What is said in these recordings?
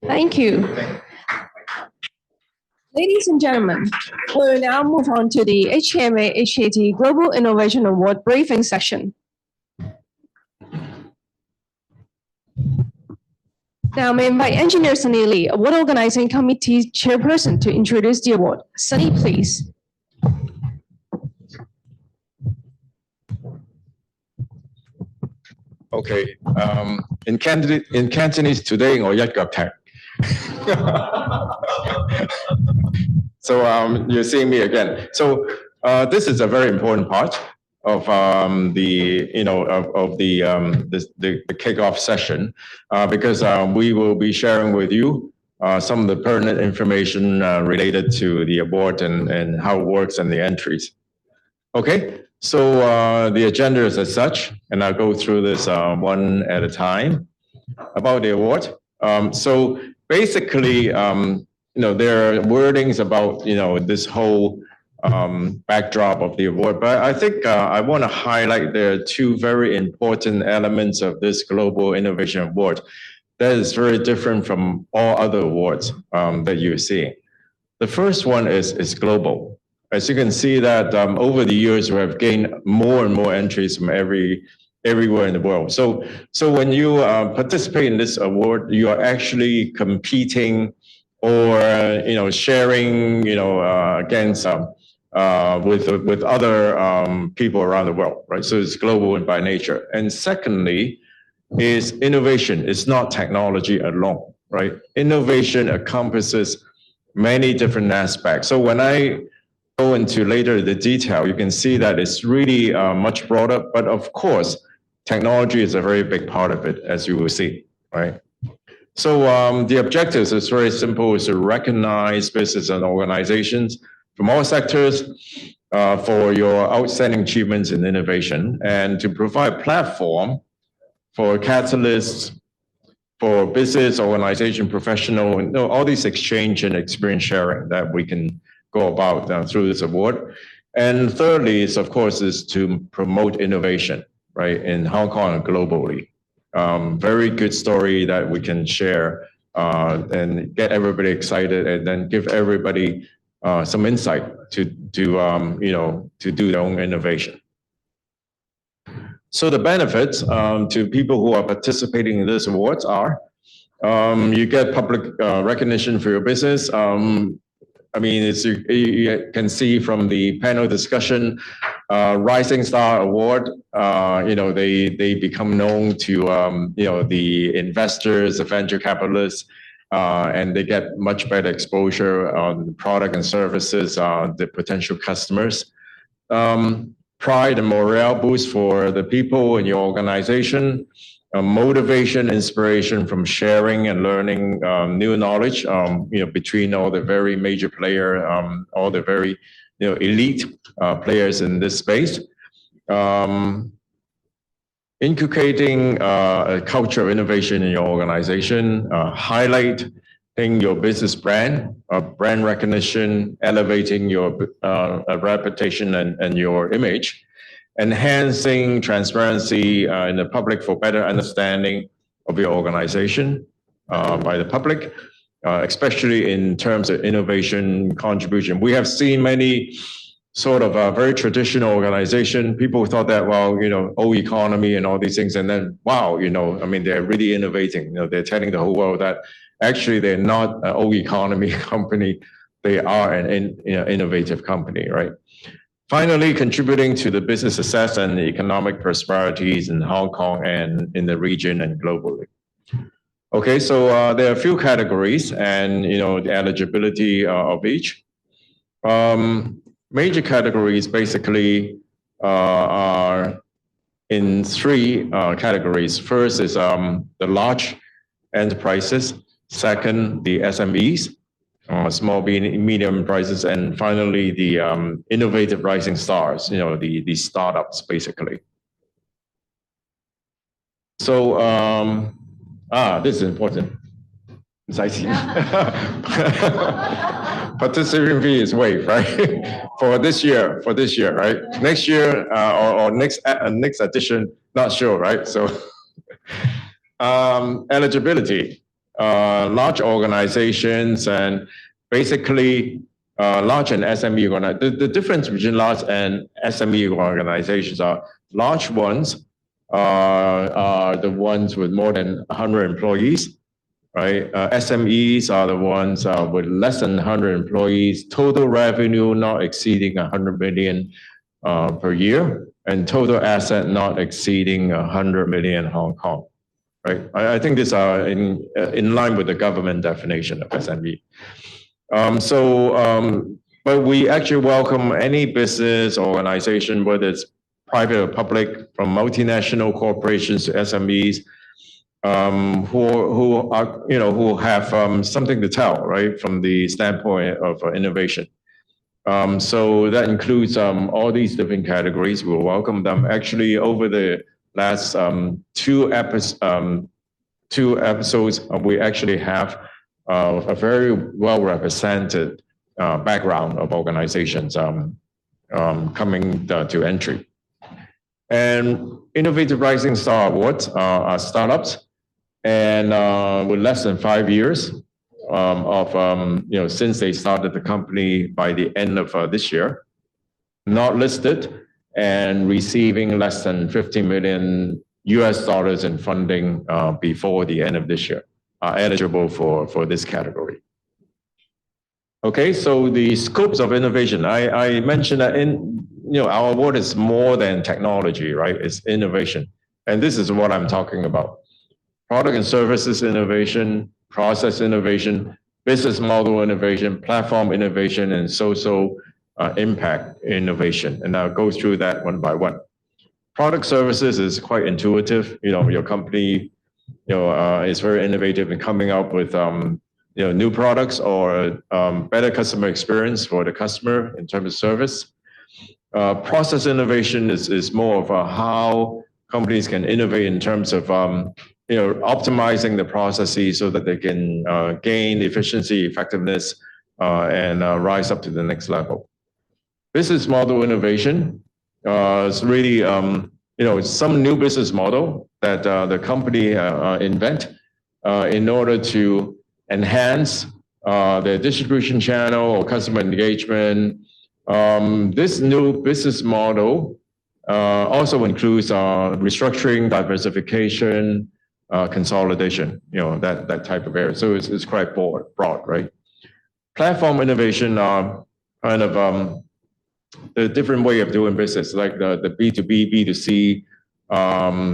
Thank you. Ladies and gentlemen, we'll now move on to the HKMA HKT Global Innovation Award briefing session. Now, may I invite Engineer Sunny Lee, Award Organizing Committee Chairperson, to introduce the award. Sunny, please. Okay. In Cantonese today, 我一腳踢. So you're seeing me again. So this is a very important part of the kickoff session because we will be sharing with you some of the pertinent information related to the award and how it works and the entries. Okay, so the agenda is as such, and I'll go through this one at a time about the award. So basically, there are wordings about this whole backdrop of the award, but I think I want to highlight there are two very important elements of this Global Innovation Award that is very different from all other awards that you're seeing. The first one is global. As you can see that over the years, we have gained more and more entries from everywhere in the world. So when you participate in this award, you are actually competing or sharing against with other people around the world, right? So it's global by nature. And secondly, is innovation. It's not technology alone, right? Innovation encompasses many different aspects. So when I go into later the detail, you can see that it's really much broader. But of course, technology is a very big part of it, as you will see, right? So the objectives is very simple: is to recognize business and organizations from all sectors for your outstanding achievements in innovation, and to provide platform for catalysts for business, organization, professional, all these exchange and experience sharing that we can go about through this award. And thirdly is, of course, is to promote innovation, right, in Hong Kong and globally. Very good story that we can share and get everybody excited, and then give everybody some insight to do their own innovation. So the benefits to people who are participating in this awards are you get public recognition for your business. I mean, you can see from the panel discussion, Rising Star Award, they become known to, the investors, the venture capitalists, and they get much better exposure on the product and services, the potential customers. Pride and morale boost for the people in your organization. Motivation, inspiration from sharing and learning new knowledge, between all the very major player, all the very, elite players in this space. Inculcating a culture of innovation in your organization, highlighting your business brand, brand recognition, elevating your reputation and your image. Enhancing transparency in the public for better understanding of your organization by the public, especially in terms of innovation contribution. We have seen many sort of very traditional organization. People thought that, well, old economy and all these things, and then, wow, I mean, they're really innovating. They're telling the whole world that actually they're not an old economy company. They are an innovative company, right? Finally, contributing to the business success and the economic prosperities in Hong Kong and in the region and globally. Okay, so there are a few categories and the eligibility of each. Major categories basically are in three categories. First is the large enterprises. Second, the SMEs. Small, medium enterprises, and finally the innovative rising stars, the startups basically. So, this is important. Participation fee is waived, right? for this year, right? Next year or next edition, not sure, right? So, eligibility. large organizations and basically large and SME organizations. The difference between large and SME organizations are large ones are the ones with more than 100 employees, right? SMEs are the ones with less than 100 employees, total revenue not exceeding 100 million per year, and total asset not exceeding 100 million Hong Kong, right? I think these are in line with the government definition of SME. But we actually welcome any business organization, whether it's private or public, from multinational corporations to SMEs, who are, who have something to tell, right, from the standpoint of innovation. So that includes all these different categories. We'll welcome them. Actually, over the last two episodes, we actually have a very well represented background of organizations coming to entry. And Innovative Rising Star Awards are startups, and with less than 5 years since they started the company by the end of this year, not listed, and receiving less than $50 million in funding before the end of this year, are eligible for this category. Okay, so the scopes of innovation. I mentioned that our award is more than technology, right? It's innovation. And this is what I'm talking about. Product and services innovation, process innovation, business model innovation, platform innovation, and social impact innovation. And I'll go through that one by one. Product services is quite intuitive. Your company is very innovative in coming up with new products or better customer experience for the customer in terms of service. Process innovation is more of how companies can innovate in terms of optimizing the processes so that they can gain efficiency, effectiveness, and rise up to the next level. Business model innovation is really some new business model that the company invent in order to enhance their distribution channel or customer engagement. This new business model also includes restructuring, diversification, consolidation, that type of area. So it's quite broad, right? Platform innovation are kind of the different way of doing business, like the B2B, B2C,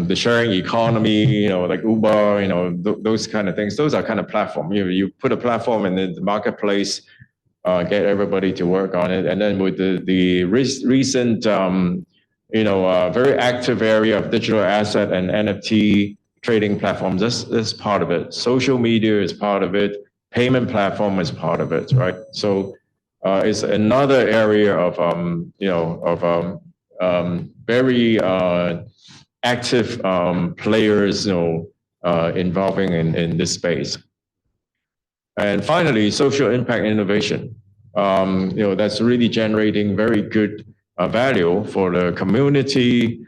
the sharing economy, like Uber, those kind of things. Those are kind of platform. You put a platform in the marketplace, get everybody to work on it. And then with the recent, very active area of digital asset and NFT trading platforms, that's part of it. Social media is part of it. Payment platform is part of it, right? So it's another area of very active players, involving in this space. And finally, social impact innovation. That's really generating very good value for the community,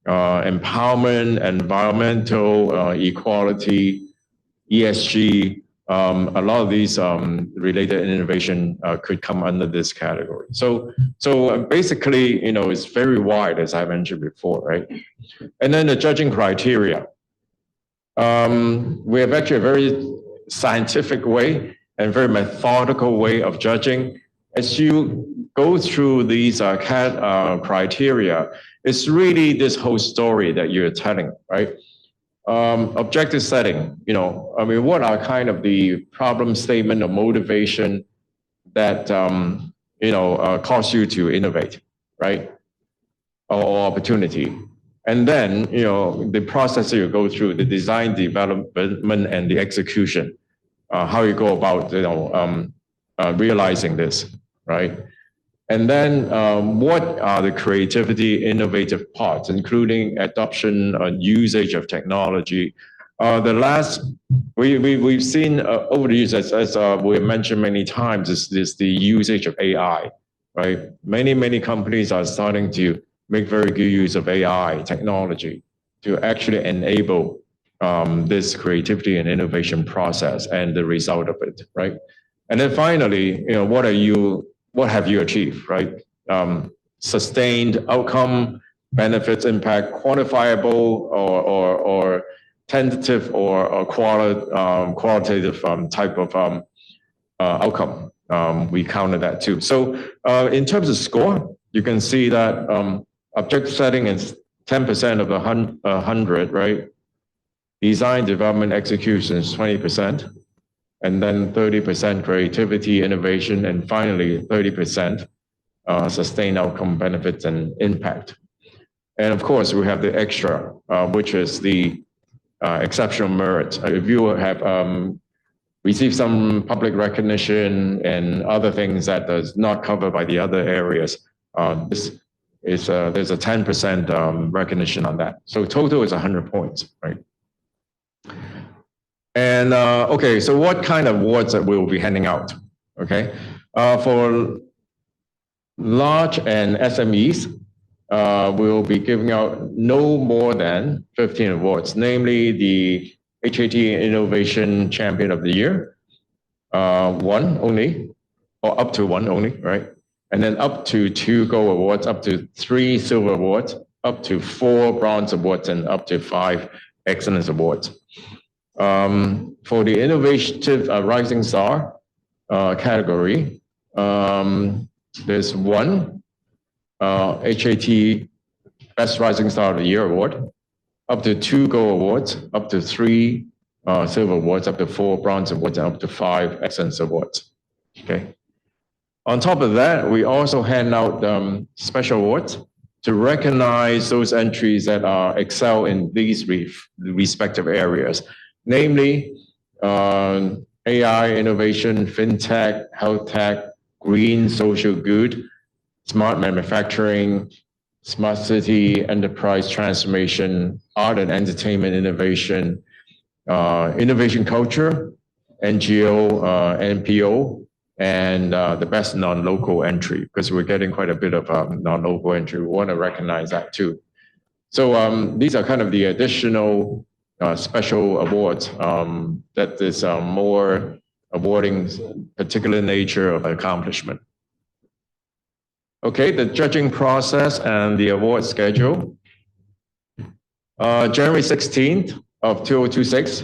empowerment, environmental equality, ESG. A lot of these related innovation could come under this category. So basically, it's very wide, as I mentioned before, right? And then the judging criteria. We have actually a very scientific way and very methodical way of judging. As you go through these criteria, it's really this whole story that you're telling, right? Objective setting, what are kind of the problem statement or motivation that, cause you to innovate, right? Or opportunity. And then, the process that you go through, the design, development, and the execution, how you go about, realizing this, right? And then what are the creativity, innovative parts, including adoption and usage of technology? We've seen over the years, as we mentioned many times, is the usage of AI, right? Many companies are starting to make very good use of AI technology to actually enable this creativity and innovation process and the result of it, right? And then finally, what have you achieved, right? Sustained outcome, benefits, impact, quantifiable or tentative or qualitative type of outcome. We counted that too. So in terms of score, you can see that objective setting is 10% of 100, right? Design, development, execution is 20%, and then 30% creativity, innovation, and finally 30% sustained outcome, benefits, and impact. And of course, we have the extra, which is the exceptional merit. If you have received some public recognition and other things that is not covered by the other areas, there's a 10% recognition on that. So total is 100 points, right? And okay, so what kind of awards that we'll be handing out? Okay, for large and SMEs, we'll be giving out no more than 15 awards, namely the HKT Innovation Champion of the Year, one only, or up to one only, right? And then up to 2 gold awards, up to 3 silver awards, up to 4 bronze awards, and up to 5 excellence awards. For the Innovative Rising Star category, there's 1 HKT Best Rising Star of the Year award, up to 2 gold awards, up to 3 silver awards, up to 4 bronze awards, and up to 5 excellence awards. Okay. On top of that, we also hand out special awards to recognize those entries that excel in these respective areas, namely AI innovation, fintech, health tech, green social good, smart manufacturing, smart city, enterprise transformation, art and entertainment innovation, innovation culture, NGO, NPO, and the best non-local entry, because we're getting quite a bit of non-local entry. We want to recognize that too. So these are kind of the additional special awards that is more awarding particular nature of accomplishment. Okay, the judging process and the award schedule. January 16th of 2026,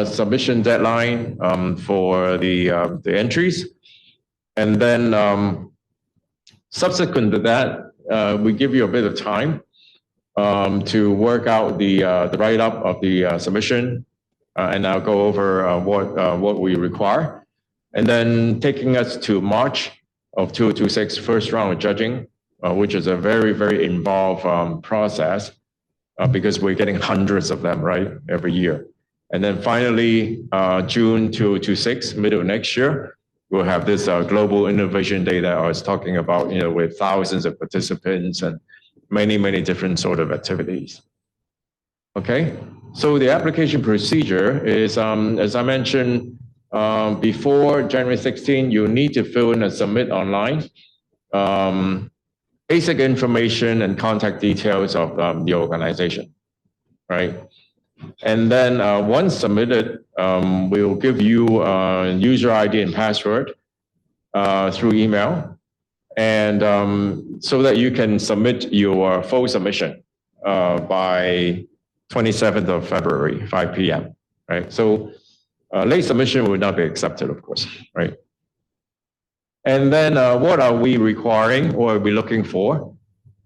submission deadline for the entries. And then subsequent to that, we give you a bit of time to work out the write-up of the submission, and I'll go over what we require. And then taking us to March of 2026, first round of judging, which is a very, very involved process because we're getting hundreds of them, right, every year. And then finally, June 2026, middle of next year, we'll have this Global Innovation Day that I was talking about, with thousands of participants and many, many different sort of activities. Okay, so the application procedure is, as I mentioned, before January 16, you need to fill in and submit online basic information and contact details of the organization, right? And then once submitted, we'll give you a user ID and password through email, and so that you can submit your full submission by 27th of February, 5 p.m., right? So late submission will not be accepted, of course, right? And then what are we requiring or are we looking for?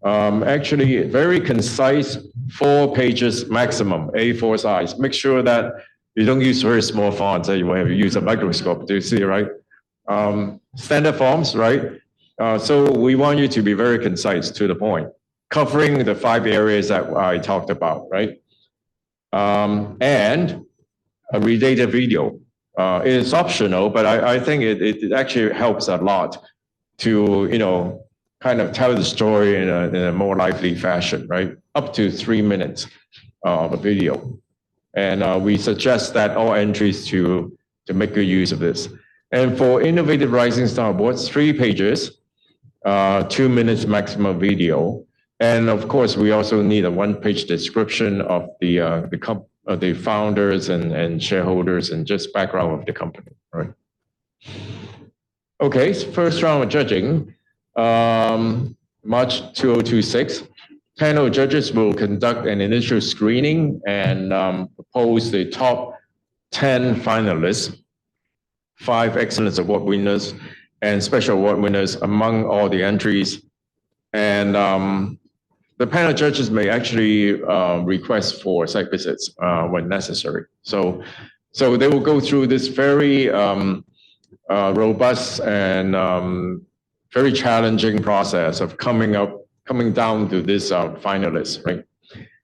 Actually, very concise, 4 pages maximum, A4 size. Make sure that you don't use very small fonts that you will have to use a microscope to see, right? Standard forms, right? So we want you to be very concise, to the point, covering the 5 areas that I talked about, right? And a related video. It is optional, but I think it actually helps a lot to, kind of tell the story in a more lively fashion, right? Up to 3 minutes of a video. And we suggest that all entries to make good use of this. And for Innovative Rising Star Awards, 3 pages, 2 minutes maximum video. And of course, we also need a 1-page description of the the founders and shareholders and just background of the company, right? Okay, so first round of judging, March 2026. Panel judges will conduct an initial screening and propose the top 10 finalists, 5 Excellence Award winners, and Special Award winners among all the entries. And the panel judges may actually request for site visits when necessary. So they will go through this very robust and very challenging process of coming down to this finalists, right?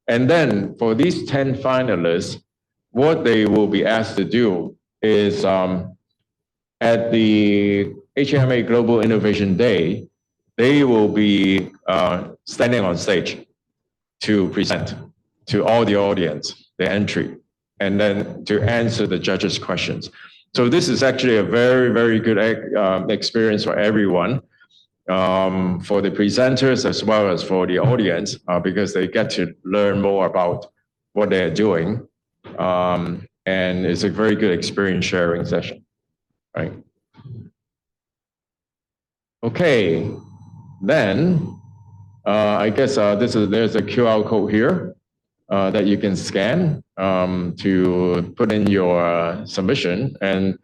And then for these 10 finalists, what they will be asked to do is at the HKMA Global Innovation Day, they will be standing on stage to present to all the audience, the entry, and then to answer the judges' questions. So this is actually a very, very good experience for everyone, for the presenters as well as for the audience, because they get to learn more about what they're doing. And it's a very good experience sharing session, right? Okay, then I guess there's a QR code here that you can scan to put in your submission and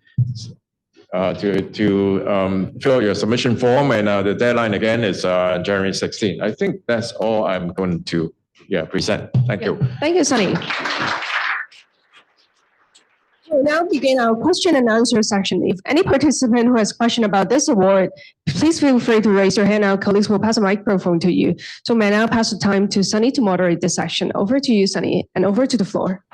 to fill your submission form. And the deadline again is January 16th. I think that's all I'm going to present. Thank you. Thank you, Sunny. We'll now begin our question and answer section. If any participant who has a question about this award, please feel free to raise your hand. Our colleagues will pass a microphone to you. So may I now pass the time to Sunny to moderate this section. Over to you, Sunny, and over to the floor.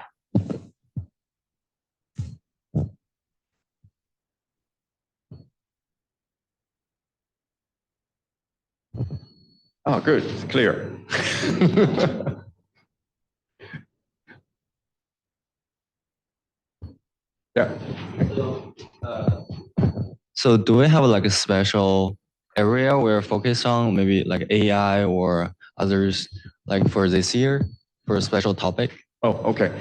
Oh, good. It's clear. Yeah. So do we have like a special area we're focused on, maybe like AI or others, like for this year, for a special topic? Oh, okay.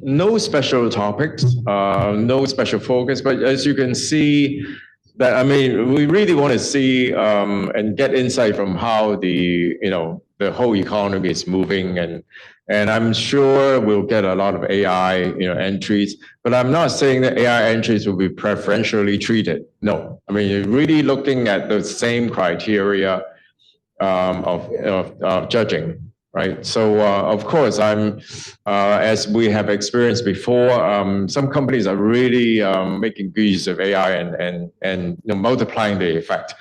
No special topics, no special focus, but as you can see, that I mean, we really want to see and get insight from how the whole economy is moving, and I'm sure we'll get a lot of AI entries. But I'm not saying that AI entries will be preferentially treated. No, I mean, you're really looking at the same criteria of judging. Right. So, of course, as we have experienced before, some companies are really making good use of AI and multiplying the effect,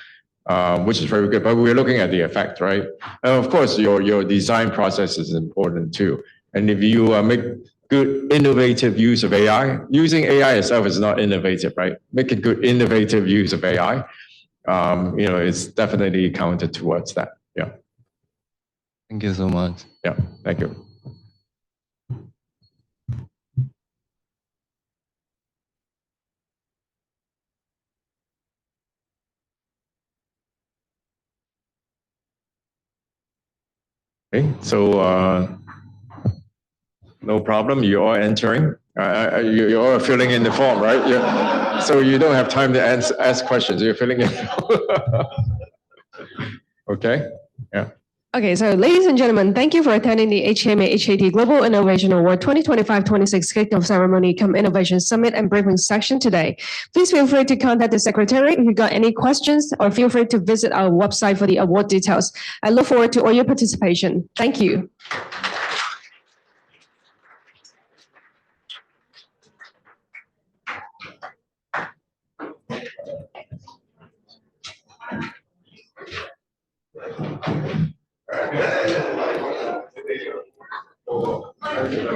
which is very good. But we're looking at the effect, right? And of course, your design process is important too. And if you make good innovative use of AI, using AI itself is not innovative, right? Making good innovative use of AI, it's definitely counted towards that. Yeah. Thank you so much. Yeah, thank you. Okay, so no problem. You're all entering. You're all filling in the form, right? Yeah. So you don't have time to ask questions. You're filling in. Okay. Yeah. Okay, so ladies and gentlemen, thank you for attending the HKMA HKT Global Innovation Award 2025-26 Kickoff Ceremony cum Innovation Summit and Briefing section today. Please feel free to contact the secretary if you got any questions, or feel free to visit our website for the award details. I look forward to all your participation. Thank you.